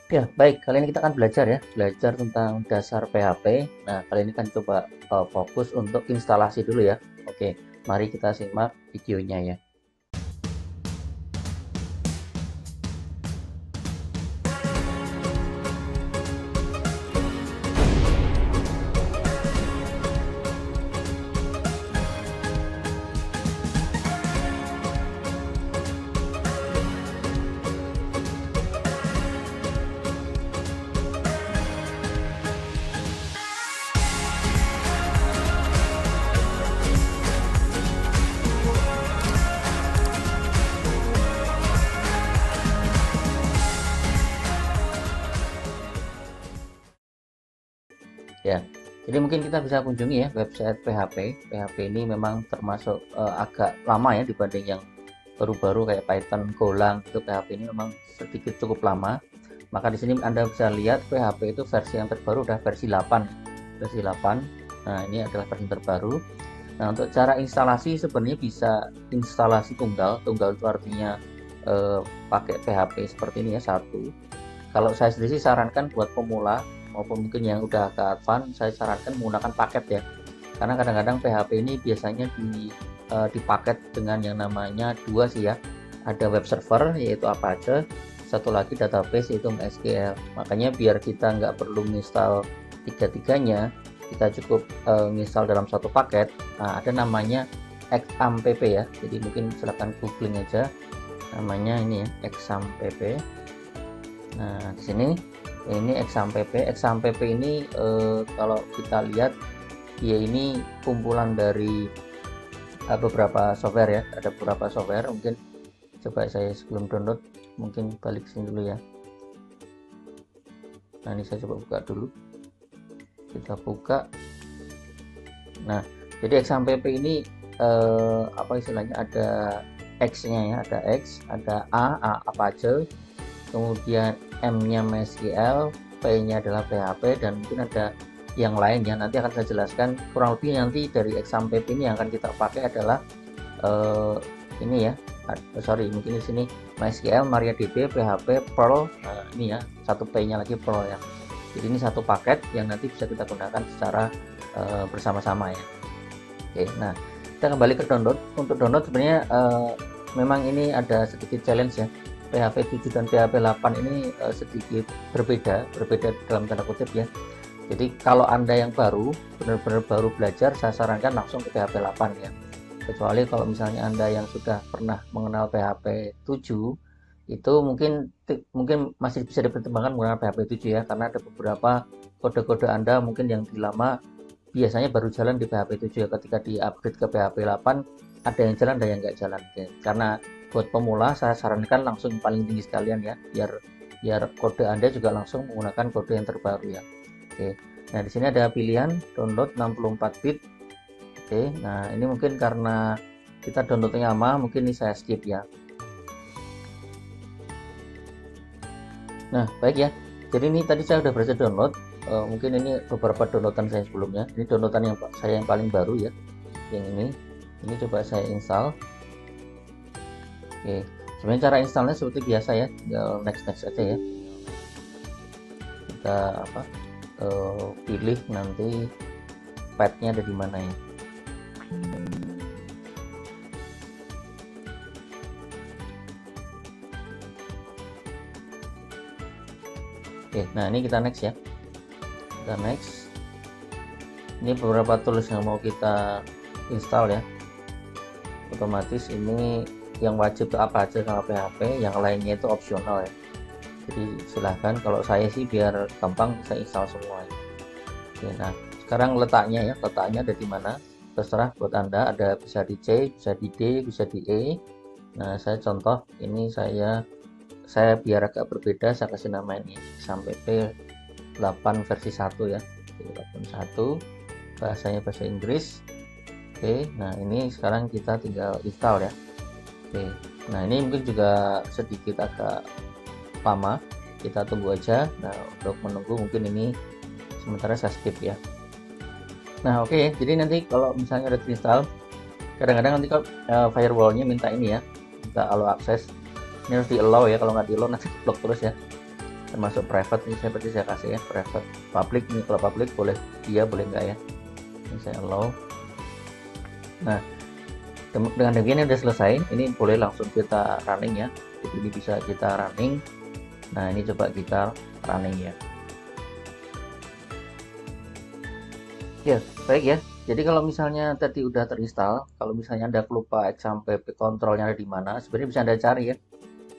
Ya, baik. Kali ini kita akan belajar ya, belajar tentang dasar PHP. Nah, kali ini kan coba fokus untuk instalasi dulu ya. Oke, mari kita simak videonya ya. Ya, jadi mungkin kita bisa kunjungi ya website PHP. PHP ini memang termasuk agak lama ya dibanding yang baru-baru kayak Python, Golang. Itu PHP ini memang sedikit cukup lama. Maka di sini Anda bisa lihat PHP itu versi yang terbaru udah versi 8. Versi 8. Nah, ini adalah versi terbaru. Nah, untuk cara instalasi sebenarnya bisa instalasi tunggal. Tunggal itu artinya pakai PHP seperti ini ya, satu. Kalau saya sendiri sih sarankan buat pemula maupun mungkin yang udah ke advance, saya sarankan menggunakan paket ya. Karena kadang-kadang PHP ini biasanya dipaket dengan yang namanya dua sih ya. Ada web server yaitu Apache, satu lagi database yaitu MySQL. Makanya biar kita nggak perlu install tiga-tiganya, kita cukup install dalam satu paket. Nah, ada namanya XAMPP ya. Jadi mungkin silahkan googling aja namanya ini ya, XAMPP. Nah, di sini ini XAMPP. XAMPP ini kalau kita lihat dia ini kumpulan dari beberapa software ya. Ada beberapa software, mungkin coba saya sebelum download mungkin balik sini dulu ya. Nah, ini saya coba buka dulu. Kita buka. Nah, jadi XAMPP ini apa istilahnya, ada X-nya ya, ada X, ada A Apache, kemudian M-nya MySQL, P-nya adalah PHP, dan mungkin ada yang lain ya, nanti akan saya jelaskan. Kurang lebih nanti dari XAMPP ini yang akan kita pakai adalah ini ya, mungkin di sini MySQL, MariaDB, PHP, Perl. Nah, ini ya, satu P-nya lagi Perl ya. Jadi ini satu paket yang nanti bisa kita gunakan secara bersama-sama ya. Oke, nah kita kembali ke download. Untuk download sebenarnya memang ini ada sedikit challenge ya. PHP 7 dan PHP 8 ini sedikit berbeda dalam tanda kutip ya. Jadi kalau Anda yang baru, benar-benar baru belajar, saya sarankan langsung ke PHP 8 ya. Kecuali kalau misalnya Anda yang sudah pernah mengenal PHP 7, itu mungkin masih bisa dipertimbangkan menggunakan PHP 7 ya, karena ada beberapa kode-kode Anda mungkin yang lama biasanya baru jalan di PHP 7 ya. Ketika di-upgrade ke PHP 8, ada yang jalan, ada yang nggak jalan ya. Karena buat pemula saya sarankan langsung paling tinggi sekalian ya, biar kode Anda juga langsung menggunakan kode yang terbaru ya. Oke. Nah, di sini ada pilihan download 64 bit. Oke. Nah, ini mungkin karena kita downloadnya lama, mungkin ini saya skip ya. Nah, baik ya. Jadi ini tadi saya sudah berhasil download. Mungkin ini beberapa downloadan saya sebelumnya. Ini downloadan yang saya yang paling baru ya. Yang ini coba saya install. Oke, sebenarnya cara installnya seperti biasa ya, tinggal next aja ya. Kita pilih nanti path-nya ada di mana ya. Oke, nah ini kita next ya. Kita next. Ini beberapa tools yang mau kita install ya. Otomatis ini yang wajib itu Apache sama PHP, yang lainnya itu opsional ya. Jadi silahkan, kalau saya sih biar gampang saya install semua ya. Oke, nah sekarang letaknya ada di mana, terserah buat Anda, ada bisa di C, bisa di D, bisa di E. Nah, saya contoh ini saya biar agak berbeda, saya kasih nama ini sampai P8 versi 1 ya. P8 1, bahasanya bahasa Inggris. Oke, nah ini sekarang kita tinggal install ya. Oke, nah ini mungkin juga sedikit agak lama, kita tunggu aja. Nah, untuk menunggu mungkin ini sementara saya skip ya. Nah, oke, jadi nanti kalau misalnya udah install, kadang-kadang nanti kalau firewallnya minta ini ya, minta allow access. Ini harus di allow ya, kalau nggak di allow nanti blok terus ya. termasuk private ini seperti saya kasih ya, private, public. Ini kalau public boleh dia, boleh enggak ya, ini saya allow. Nah, dengan demikian udah selesai. Ini boleh langsung kita running ya, jadi ini bisa kita running. Nah, ini coba kita running ya. Ya, baik ya. Jadi kalau misalnya tadi udah terinstall, kalau misalnya Anda lupa XAMPP kontrolnya ada di mana, sebenarnya bisa Anda cari ya.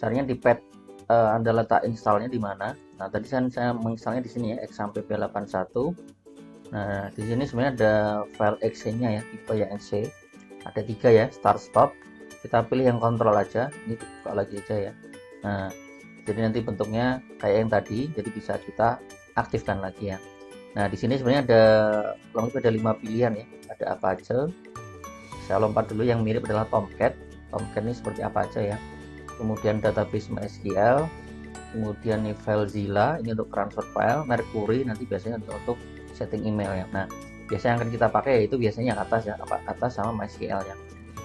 Caranya di pad Anda letak installnya di mana. Nah, tadi saya menginstalnya di sini ya, XAMPP 81. Nah, di sini sebenarnya ada file exe-nya ya, tipe yang exe. Ada 3 ya, start stop. Kita pilih yang kontrol aja. Ini buka lagi aja ya. Nah, jadi nanti bentuknya kayak yang tadi, jadi bisa kita aktifkan lagi ya. Nah, di sini sebenarnya kurang lebih ada 5 pilihan ya. Ada apa aja? Saya lompat dulu, yang mirip adalah Tomcat. Tomcat ini seperti apa aja ya. Kemudian database MySQL, kemudian nih FileZilla, ini untuk transfer file. Mercury nanti biasanya untuk setting email ya. Nah, biasanya yang akan kita pakai yaitu biasanya yang atas ya, atas sama MySQL ya.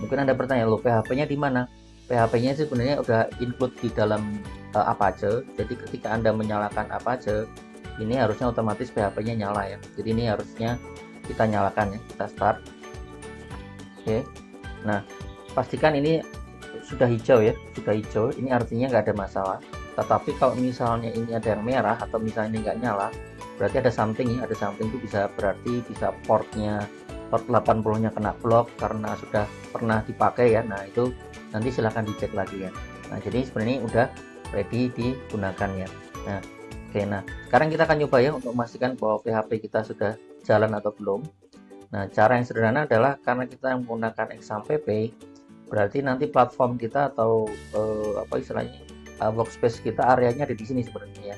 Mungkin Anda bertanya, lo PHP-nya di mana? PHP-nya sebenarnya udah include di dalam Apache. Jadi ketika Anda menyalakan Apache, ini harusnya otomatis PHP-nya nyala ya. Jadi ini harusnya kita nyalakan ya, kita start. Oke. Nah, pastikan ini sudah hijau ya, sudah hijau. Ini artinya nggak ada masalah. Tetapi kalau misalnya ini ada yang merah atau misalnya ini nggak nyala, berarti ada something ya. Ada something itu berarti bisa port 80-nya kena blok karena sudah pernah dipakai ya. Nah, itu nanti silahkan dicek lagi ya. Nah, jadi sebenarnya udah ready digunakan ya. Nah, oke, nah sekarang kita akan coba ya untuk memastikan bahwa PHP kita sudah jalan atau belum. Nah, cara yang sederhana adalah karena kita menggunakan XAMPP, berarti nanti platform kita atau apa istilahnya workspace kita areanya ada di sini sebenarnya ya.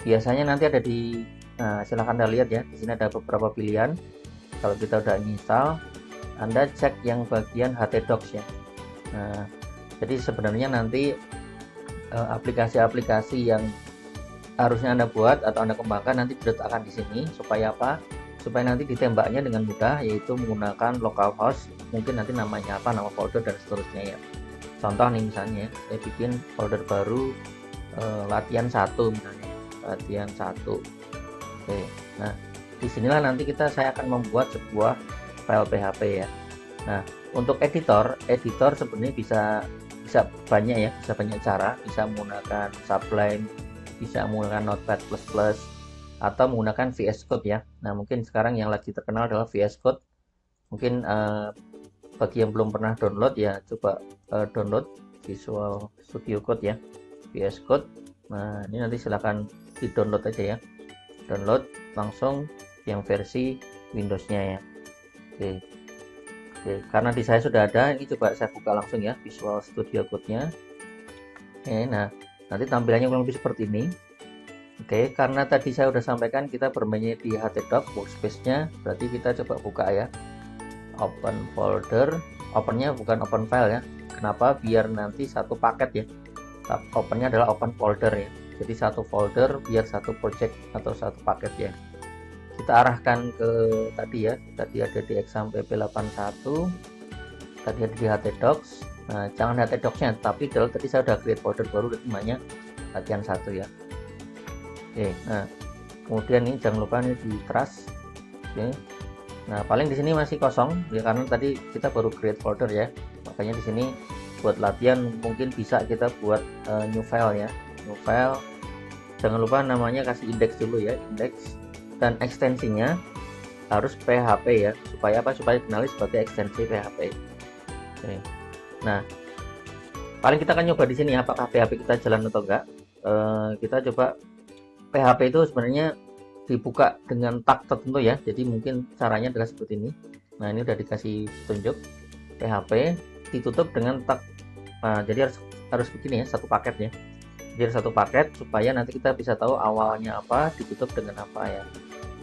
Biasanya nanti ada di, nah silahkan Anda lihat ya, di sini ada beberapa pilihan. Kalau kita udah install, Anda cek yang bagian htdocs ya. Nah, jadi sebenarnya nanti aplikasi-aplikasi yang harusnya Anda buat atau Anda kembangkan nanti diletakkan di sini supaya apa? Supaya nanti ditembaknya dengan mudah, yaitu menggunakan localhost. Mungkin nanti namanya apa, nama folder dan seterusnya ya. Contoh nih misalnya, saya bikin folder baru latihan 1 misalnya, latihan 1. Oke, nah disinilah nanti saya akan membuat sebuah file PHP ya. Nah, untuk editor sebenarnya bisa banyak ya, bisa banyak cara, bisa menggunakan Sublime, bisa menggunakan Notepad++, atau menggunakan VS Code ya. Nah, mungkin sekarang yang lagi terkenal adalah VS Code. Mungkin bagi yang belum pernah download ya, coba download Visual Studio Code ya, VS Code. Nah, ini nanti silahkan di download aja ya, download langsung yang versi Windows-nya ya. Oke, karena di saya sudah ada, ini coba saya buka langsung ya Visual Studio Code-nya. Oke, nah nanti tampilannya kurang lebih seperti ini. Oke, karena tadi saya sudah sampaikan kita bermainnya di htdocs workspace-nya, berarti kita coba buka ya. Open folder, opennya bukan open file ya. Kenapa? Biar nanti satu paket ya. Opennya adalah open folder ya. Jadi satu folder biar satu project atau satu paket ya. Kita arahkan ke tadi ya. Tadi ada di XAMPP 81. Tadi ada di htdocs. Nah, jangan htdocs-nya, tapi tadi saya sudah create folder baru namanya latihan 1 ya. Oke, nah kemudian ini jangan lupa ini di trash. Oke, nah paling di sini masih kosong ya karena tadi kita baru create folder ya. Makanya di sini buat latihan mungkin bisa kita buat new file ya, new file. Jangan lupa namanya kasih index dulu ya, index, dan ekstensinya harus PHP ya. Supaya apa? Supaya dikenali sebagai ekstensi PHP. Oke. Nah, paling kita akan nyoba di sini apakah PHP kita jalan atau enggak. Kita coba. PHP itu sebenarnya dibuka dengan tag tertentu ya. Jadi mungkin caranya adalah seperti ini. Nah, ini udah dikasih petunjuk. PHP ditutup dengan tag. Nah, jadi harus begini ya, satu paket ya. Jadi satu paket supaya nanti kita bisa tahu awalnya apa, ditutup dengan apa ya.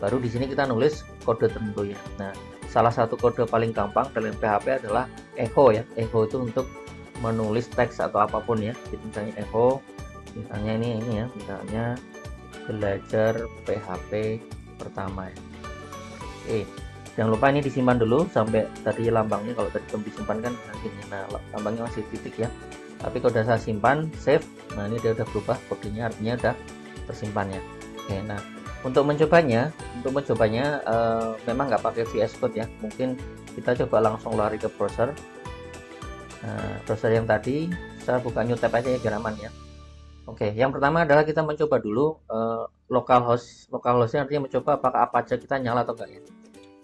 Baru di sini kita nulis kode tertentu ya. Nah, salah satu kode paling gampang dalam PHP adalah echo ya. Echo itu untuk menulis teks atau apapun ya. Jadi misalnya echo, misalnya ini ya, misalnya belajar PHP pertama ya. Oke, jangan lupa ini disimpan dulu sampai tadi lambangnya, kalau tadi belum disimpan kan gini. Nah, lambangnya masih titik ya. Tapi kalau sudah saya simpan, save. Nah, ini dia udah berubah kodenya, artinya udah tersimpan ya. Oke, nah untuk mencobanya memang nggak pakai VS Code ya, mungkin kita coba langsung lari ke browser. Nah, browser yang tadi saya buka new tab aja ya biar aman ya. Oke, yang pertama adalah kita mencoba dulu localhost. Localhostnya artinya mencoba apakah apa aja kita nyala atau enggak ya.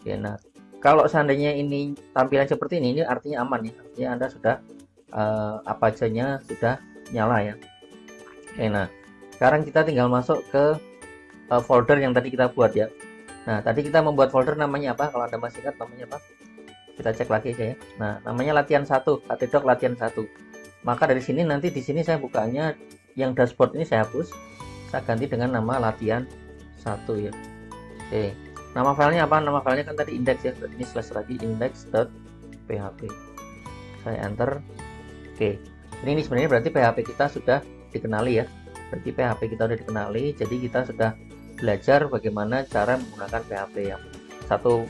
Oke, nah kalau seandainya ini tampilan seperti ini artinya aman ya, artinya Anda sudah apa ajanya sudah nyala ya. Oke, nah sekarang kita tinggal masuk ke folder yang tadi kita buat ya. Nah, tadi kita membuat folder namanya apa? Kalau Anda masih ingat namanya apa? Kita cek lagi aja ya. Nah, namanya latihan 1, htdoc latihan 1. Maka dari sini nanti di sini saya bukanya yang dashboard ini saya hapus. Saya ganti dengan nama latihan 1 ya. Oke. Nama filenya apa? Nama filenya kan tadi index ya. Ini slash lagi index.php. Saya enter. Oke. Ini sebenarnya berarti PHP kita sudah dikenali ya. Berarti PHP kita sudah dikenali, jadi kita sudah belajar bagaimana cara menggunakan PHP ya.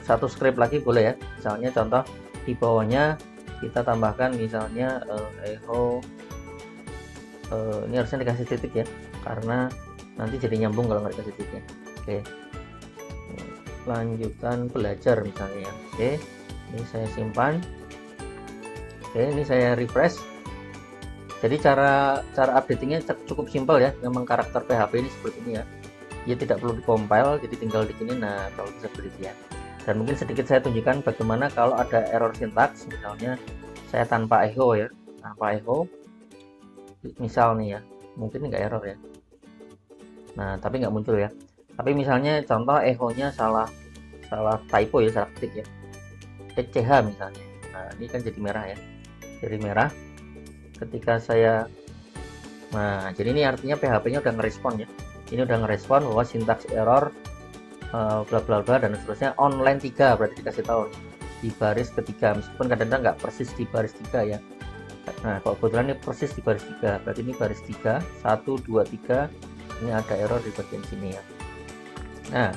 Satu script lagi boleh ya. Misalnya contoh di bawahnya kita tambahkan misalnya echo ini harusnya dikasih titik ya, karena nanti jadi nyambung kalau nggak dikasih titik ya. Oke. Lanjutan belajar misalnya ya. Oke. Ini saya simpan. Oke, ini saya refresh. Jadi cara updatingnya cukup simpel ya. Memang karakter PHP ini seperti ini ya. Dia tidak perlu dikompil, jadi tinggal di sini. Nah, kalau bisa seperti itu ya. Dan mungkin sedikit saya tunjukkan bagaimana kalau ada error sintaks, misalnya saya tanpa echo ya, tanpa echo. Misal nih ya, mungkin nggak error ya. Nah, tapi nggak muncul ya. Tapi misalnya contoh echo-nya salah typo ya, salah ketik ya. ECH misalnya. Nah, ini kan jadi merah ya. Jadi merah. Ketika saya, nah jadi ini artinya PHP-nya udah ngerespon ya. Ini udah ngerespon bahwa sintaks error bla bla bla dan seterusnya online 3, berarti dikasih tahu di baris ketiga, meskipun kadang-kadang nggak persis di baris 3 ya. Nah kalau kebetulan ini persis di baris 3, berarti ini baris 3 1 2 3, ini ada error di bagian sini ya. Nah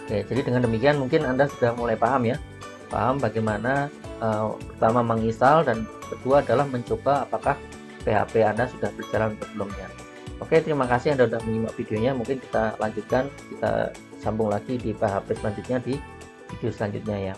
oke, jadi dengan demikian mungkin Anda sudah mulai paham ya, paham bagaimana pertama menginstal dan kedua adalah mencoba apakah PHP Anda sudah berjalan atau belumnya. Oke, terima kasih Anda sudah menyimak videonya. Mungkin kita lanjutkan, kita sambung lagi di PHP selanjutnya di video selanjutnya ya.